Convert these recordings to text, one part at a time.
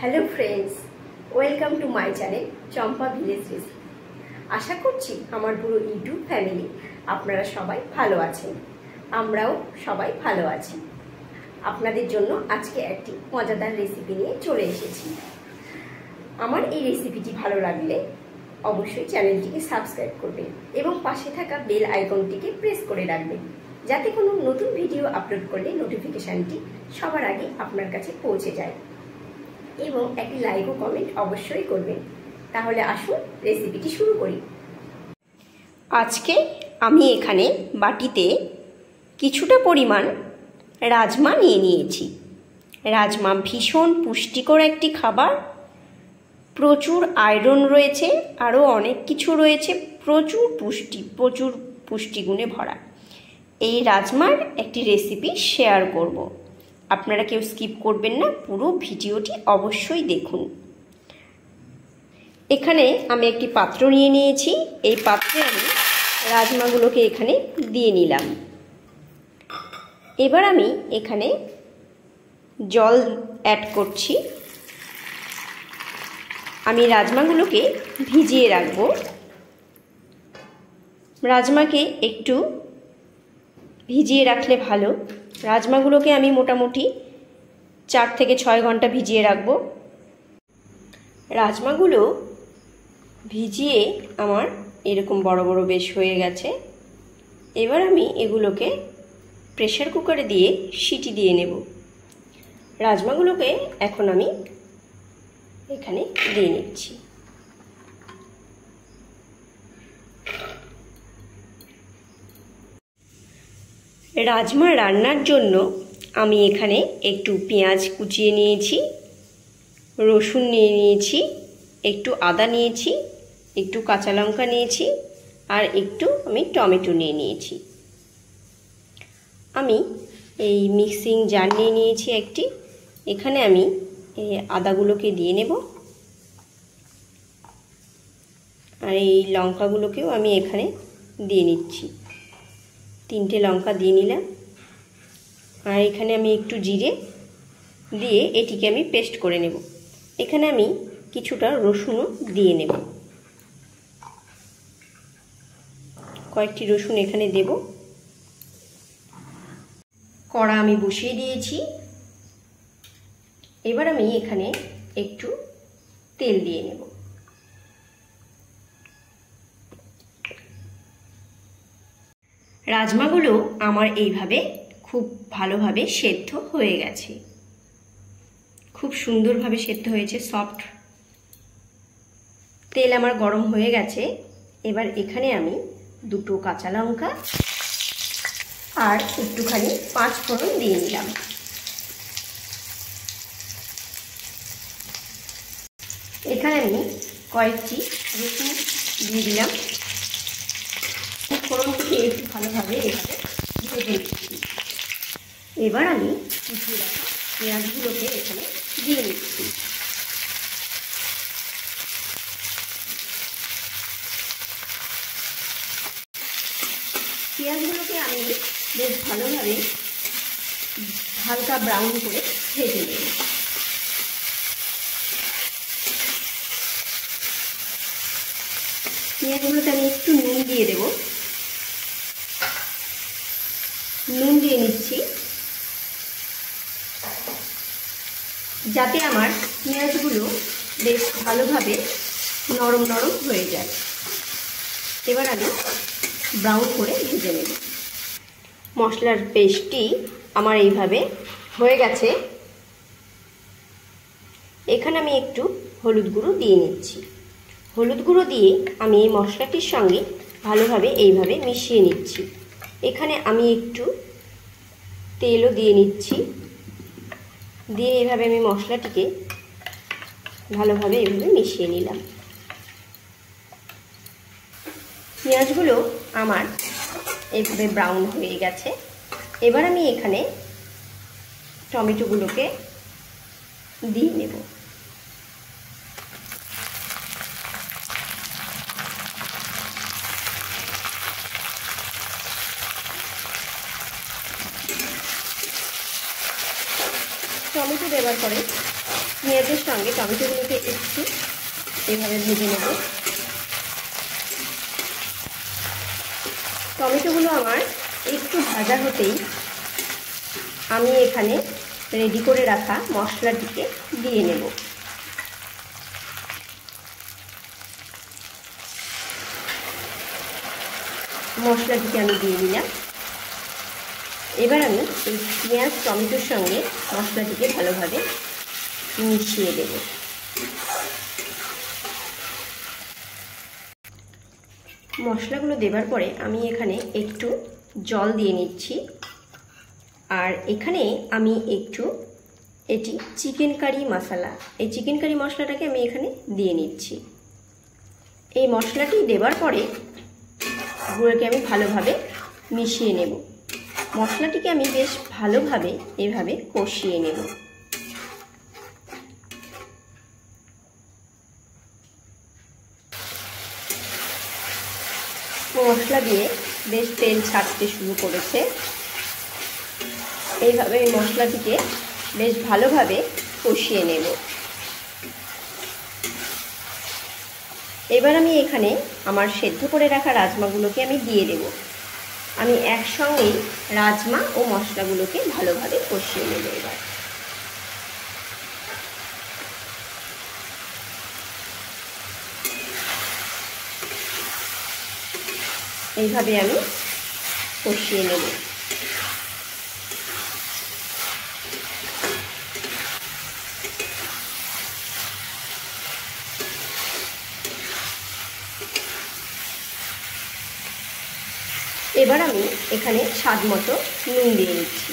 Hello friends, welcome to my channel Champa village recipe. আশা করছি আমার পুরো ইউটিউব ফ্যামিলি আপনারা সবাই ভালো আছেন, আমরাও সবাই ভালো আছি। আপনাদের জন্য আজকে একটি মজাদার রেসিপি নিয়ে চলে এসেছি। আমার এই রেসিপিটি ভালো লাগলে অবশ্যই চ্যানেলটিকে সাবস্ক্রাইব করবেন এবং পাশে থাকা বেল আইকনটিকে প্রেস করে রাখবেন, যাতে কোনো নতুন ভিডিও আপলোড করলে নোটিফিকেশানটি সবার আগে আপনার কাছে পৌঁছে যায়। এবং একটি লাইক ও কমেন্ট অবশ্যই করবেন। তাহলে আসুন রেসিপিটি শুরু করি। আজকে আমি এখানে বাটিতে কিছুটা পরিমাণ রাজমা নিয়ে নিয়েছি। রাজমা ভীষণ পুষ্টিকর একটি খাবার, প্রচুর আয়রন রয়েছে, আরও অনেক কিছু রয়েছে, প্রচুর পুষ্টিগুণে ভরা। এই রাজমার একটি রেসিপি শেয়ার করব। আপনারা কেউ স্কিপ করবেন না, পুরো ভিডিওটি অবশ্যই দেখুন। এখানে আমি একটি পাত্র নিয়ে নিয়েছি। এই পাত্রে আমি রাজমাগুলোকে এখানে দিয়ে নিলাম। এবার আমি এখানে জল অ্যাড করছি। আমি রাজমাগুলোকে ভিজিয়ে রাখব। রাজমাকে একটু ভিজিয়ে রাখলে ভালো। রাজমাগুলোকে আমি মোটামুটি 4 থেকে 6 ঘন্টা ভিজিয়ে রাখব। রাজমাগুলো ভিজিয়ে আমার এরকম বড় বড় বেশ হয়ে গেছে। এবার আমি এগুলোকে প্রেসার কুকারে দিয়ে সিটি দিয়ে নেব। রাজমাগুলোকে এখন আমি এখানে দিয়ে নিচ্ছি। রাজমা রান্নার জন্য আমি এখানে একটু পেঁয়াজ কুচিয়ে নিয়েছি, রসুন নিয়ে নিয়েছি, একটু আদা নিয়েছি, একটু কাঁচা লঙ্কা নিয়েছি, আর একটু আমি টমেটো নিয়ে নিয়েছি। আমি এই মিক্সিং জার নিয়ে নিয়েছি একটি। এখানে আমি এই আদাগুলোকে দিয়ে নেব, আর এই লঙ্কাগুলোকেও আমি এখানে দিয়ে নিচ্ছি। 3টে লঙ্কা দিয়ে নিলাম। আর এখানে আমি একটু জিরে দিয়ে এটিকে আমি পেস্ট করে নেব। এখানে আমি কিছুটা রসুনও দিয়ে নেব, কয়েকটি রসুন এখানে দেব। কড়া আমি বসিয়ে দিয়েছি। এবার আমি এখানে একটু তেল দিয়ে নেব। রাজমাগুলো আমার এইভাবে খুব ভালোভাবে সেদ্ধ হয়ে গেছে, খুব সুন্দরভাবে সেদ্ধ হয়েছে, সফট। তেল আমার গরম হয়ে গেছে। এবার এখানে আমি 2টো কাঁচা লঙ্কা আর একটুখানি 5 ফোড়ন দিয়ে নিলাম। এখানে আমি কয়েকটি রসুন দিয়ে দিলাম। ফোড়নটিকে একটু ভালোভাবে এভাবে ভেজে নিচ্ছি। এবার আমি কুচিয়ে রাখা পেঁয়াজগুলোকে এখানে দিয়ে নিচ্ছি। পেঁয়াজগুলোকে আমি বেশ ভালোভাবে হালকা ব্রাউন করে ভেজে নেব। পেঁয়াজগুলোতে আমি একটু নুন দিয়ে দেব। নুন দিয়ে নিচ্ছি যাতে আমার পেঁয়াজগুলো বেশ ভালোভাবে নরম নরম হয়ে যায়। এবার আমি ব্রাউন করে ভেজে নেব। মশলার পেস্টটি আমার এইভাবে হয়ে গেছে। এখানে আমি একটু হলুদ গুঁড়ো দিয়ে নিচ্ছি। হলুদ গুঁড়ো দিয়ে আমি এই মশলাটির সঙ্গে ভালোভাবে এইভাবে মিশিয়ে নিচ্ছি। এখানে আমি একটু তেলও দিয়ে নিচ্ছি। দিয়ে এইভাবে আমি মশলাটিকে ভালোভাবে এইভাবে মিশিয়ে নিলাম। পেঁয়াজগুলো আমার এইভাবে ব্রাউন হয়ে গেছে। এবার আমি এখানে টমেটোগুলোকে দিয়ে নেব। টমেটো দেওয়ার পরে পেঁয়াজের সঙ্গে টমেটোগুলোকে একটু এভাবে ভেজে নেব। টমেটোগুলো আমার একটু ভাজা হতেই আমি এখানে রেডি করে রাখা মশলাটিকে দিয়ে নেব। মশলাটিকে আমি দিয়ে দিলাম। এবার আমি এই পেঁয়াজ টমেটোর সঙ্গে মশলাটিকে ভালোভাবে মিশিয়ে দেব। মশলাগুলো দেবার পরে আমি এখানে একটু জল দিয়ে নিচ্ছি। আর এখানে আমি একটু এটি চিকেন কারি মশলা, এই চিকেন কারি মশলাটাকে আমি এখানে দিয়ে নিচ্ছি। এই মশলাটি দেবার পরে গুঁড়োকে আমি ভালোভাবে মিশিয়ে নেব। মশলাটিকে আমি বেশ ভালোভাবে এভাবে কষিয়ে নেব। মশলা দিয়ে বেশ তেল ছাড়তে শুরু করেছে। এইভাবে এই মশলাটিকে বেশ ভালোভাবে কষিয়ে নেব। এবার আমি এখানে আমার সেদ্ধ করে রাখা রাজমাগুলোকে আমি দিয়ে দেব। আমি একসঙ্গেই রাজমা ও মশলাগুলোকে ভালোভাবে কষিয়ে নেব। এবার এইভাবে আমি কষিয়ে নেব। এবার আমি এখানে স্বাদ মতো নুন দিয়ে নিচ্ছি।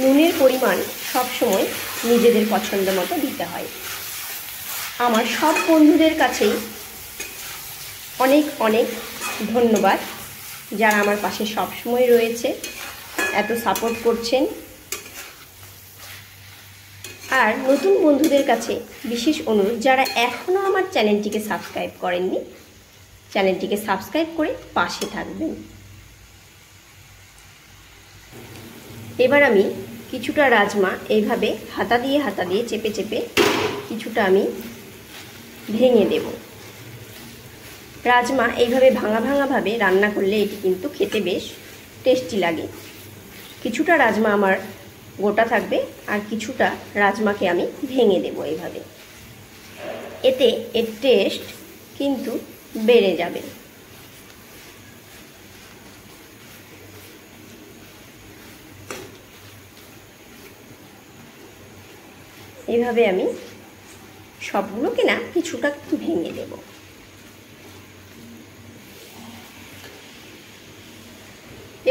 নুনের পরিমাণ সবসময় নিজেদের পছন্দ মতো দিতে হয়। আমার সব বন্ধুদের কাছেই অনেক অনেক ধন্যবাদ, যারা আমার পাশে সবসময় রয়েছে, এত সাপোর্ট করছেন। আর নতুন বন্ধুদের কাছে বিশেষ অনুরোধ, যারা এখনও আমার চ্যানেলটিকে সাবস্ক্রাইব করেননি, চ্যানেলটিকে সাবস্ক্রাইব করে পাশে থাকবেন। এবার আমি কিছুটা রাজমা এইভাবে হাতা দিয়ে চেপে চেপে কিছুটা আমি ভেঙে দেব। রাজমা এইভাবে ভাঙা ভাঙাভাবে রান্না করলে এটি কিন্তু খেতে বেশ টেস্টি লাগে। কিছুটা রাজমা আমার গোটা থাকবে আর কিছুটা রাজমাকে আমি ভেঙে দেব এইভাবে। এতে এর টেস্ট কিন্তু বেড়ে যাবে। এইভাবে আমি সবগুলোকে না কিছুটা একটু ভেঙে দেব।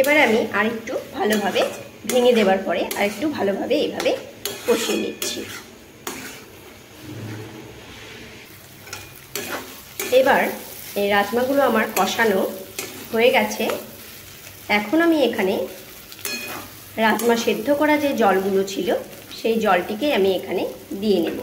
এবারে আমি আরেকটু ভালোভাবে ভেঙে দেওয়ার পরে আরেকটু ভালোভাবে এইভাবে কষিয়ে নিচ্ছি। এবার এই রাজমাগুলো আমার কষানো হয়ে গেছে। এখন আমি এখানে রাজমা সেদ্ধ করা যে জলগুলো ছিল সেই জলটিকে আমি এখানে দিয়ে নেব।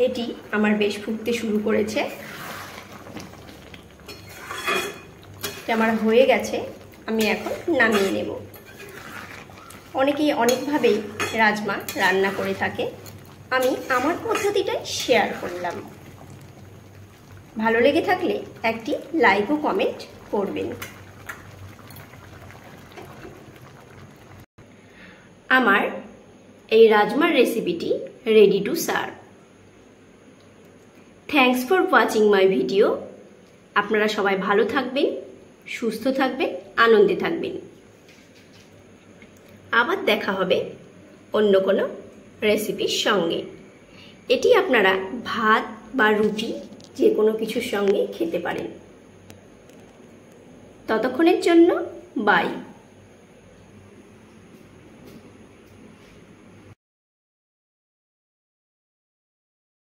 এটি আমার বেশ ফুটতে শুরু করেছে। আমার হয়ে গেছে, আমি এখন নামিয়ে নেব। অনেকেই অনেকভাবেই রাজমা রান্না করে থাকে, আমি আমার পদ্ধতিটাই শেয়ার করলাম। ভালো লেগে থাকলে একটি লাইক ও কমেন্ট করবেন। আমার এই রাজমার রেসিপিটি ready to serve. Thanks for watching my video. আপনারা সবাই ভালো থাকবেন, সুস্থ থাকবেন, আনন্দে থাকবেন। আবার দেখা হবে অন্য কোনো রেসিপির সঙ্গে। এটি আপনারা ভাত বা রুটি যে কোনো কিছুর সঙ্গে খেতে পারেন। ততক্ষণের জন্য বাই।